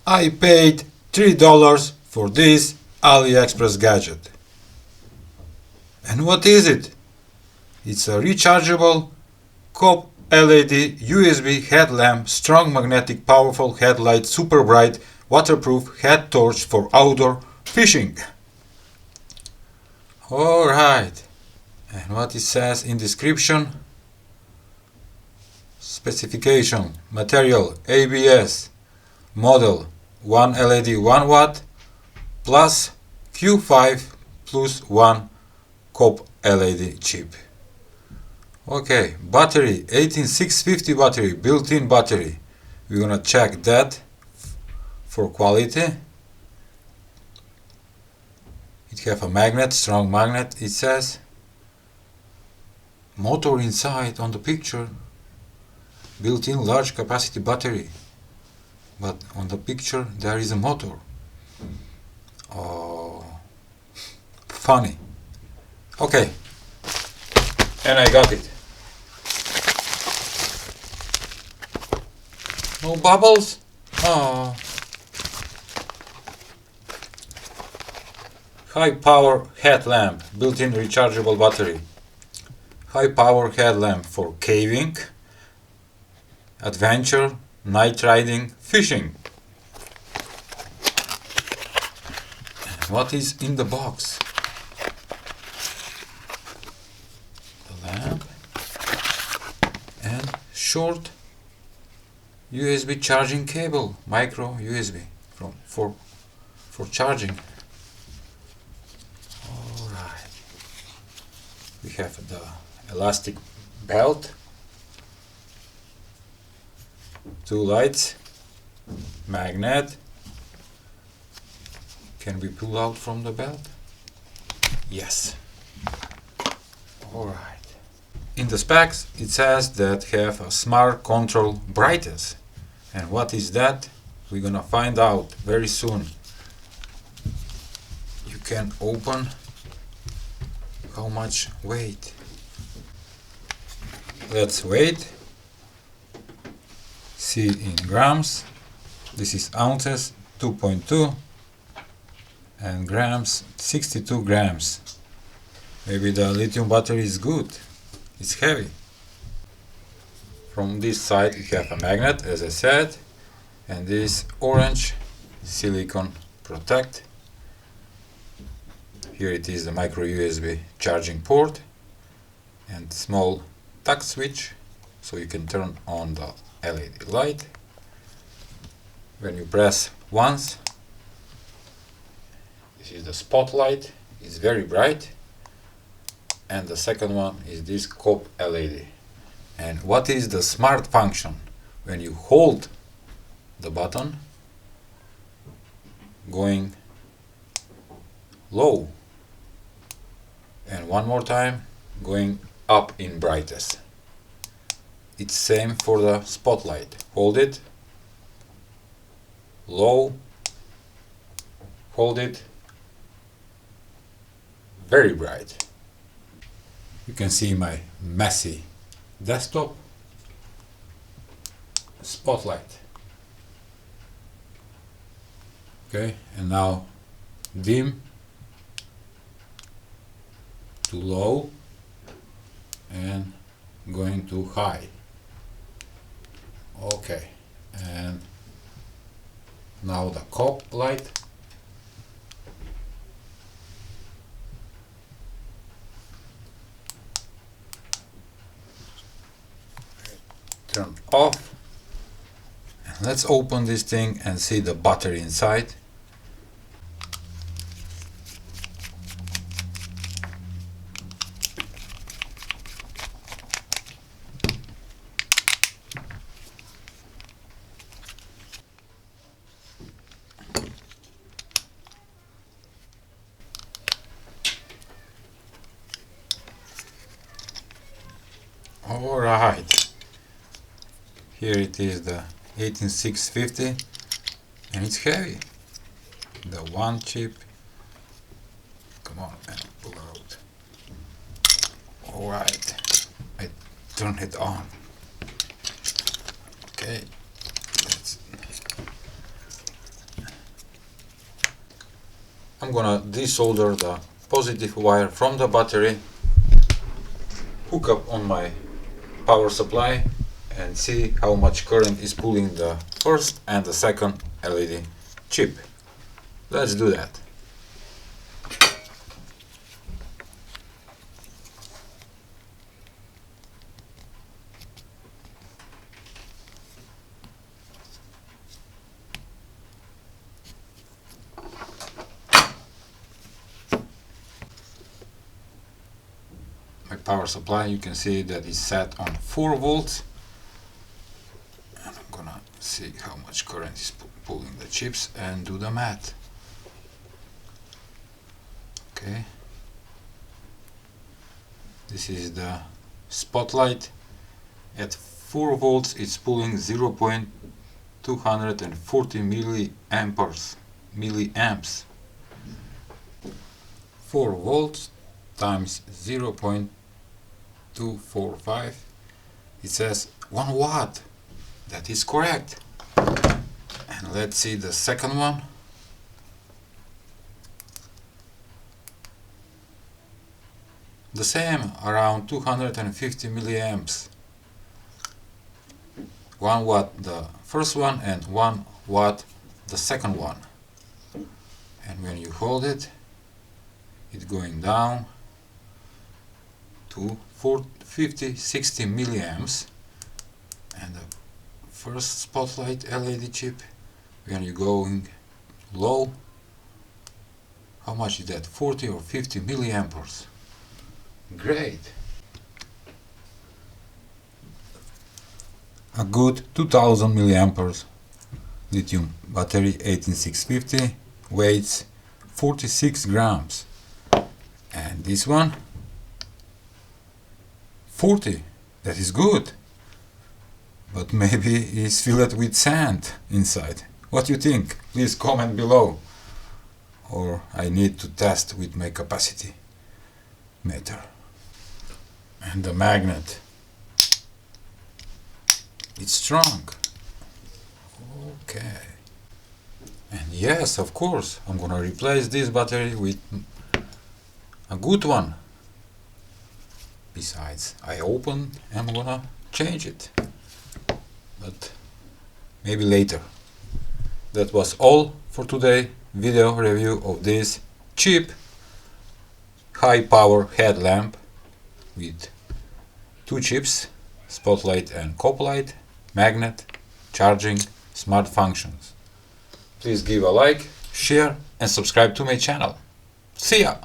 I paid $3 for this Aliexpress gadget. And what is it? It's a rechargeable COP LED USB headlamp, strong magnetic, powerful headlight, super bright, waterproof head torch for outdoor fishing. Alright, and what it says in description: specification, material ABS, model 1 LED 1 watt plus Q5 plus 1 COP LED chip. Okay, battery 18650 battery, built-in battery. We're gonna check that for quality. It have a magnet, strong magnet, it says. Motor inside on the picture. Built-in large capacity battery. But on the picture there is a motor. Oh, funny. Okay, and I got it. No bubbles? Oh. High power headlamp, built-in rechargeable battery. High power headlamp for caving, adventure, night riding, fishing. What is in the box? The lamp and short USB charging cable, micro USB for charging. Alright. We have the elastic belt, 2 lights, magnet. Can we pull out from the belt? Yes. Alright. In the specs it says that have a smart control brightness. And what is that? We're gonna find out very soon. You can open how much weight. Let's weight. See in grams. This is ounces, 2.2, and grams, 62 grams. Maybe the lithium battery is good. It's heavy. From this side you have a magnet, as I said, and this orange silicone protect. Here it is the micro USB charging port and small touch switch, so you can turn on the LED light. When you press once, this is the spotlight, it's very bright. And the second one is this COP LED. And what is the smart function? When you hold the button, going low, and one more time going up in brightness. It's same for the spotlight. Hold it, low, hold it, very bright. You can see my messy desktop. Spotlight. Okay, and now dim to low and going to high. Okay, and now the COP light. Turn off. And let's open this thing and see the battery inside. Alright, here it is, the 18650, and it's heavy. The one chip, come on and pull out. Alright, I turn it on. Okay, I'm gonna desolder the positive wire from the battery, hook up on my power supply and see how much current is pulling the first and the second LED chip. Let's do that. My power supply, you can see that is set on 4 volts, and I'm gonna see how much current is pulling the chips and do the math. Okay, this is the spotlight. At 4 volts it's pulling 0.240 milliamps. 4 volts times 0.245, it says 1 watt. That is correct. And let's see the second one. The same, around 250 milliamps. 1 watt the first one and 1 watt the second one. And when you hold it, it's going down to 50-60 milliamps. And the first spotlight LED chip, when you're going low, how much is that? 40 or 50 milliamperes. Great. A good 2000 milliamperes lithium battery 18650, weighs 46 grams. And this one 40. That is good, but maybe it's filled with sand inside. What do you think? Please comment below, or I need to test with my capacity meter. And the magnet, it's strong. Okay. And yes, of course, I'm gonna replace this battery with a good one. Besides, I open and I'm gonna change it, but maybe later. That was all for today video review of this cheap high power headlamp with 2 chips, spotlight and cop light, magnet, charging, smart functions. Please give a like, share and subscribe to my channel. See ya!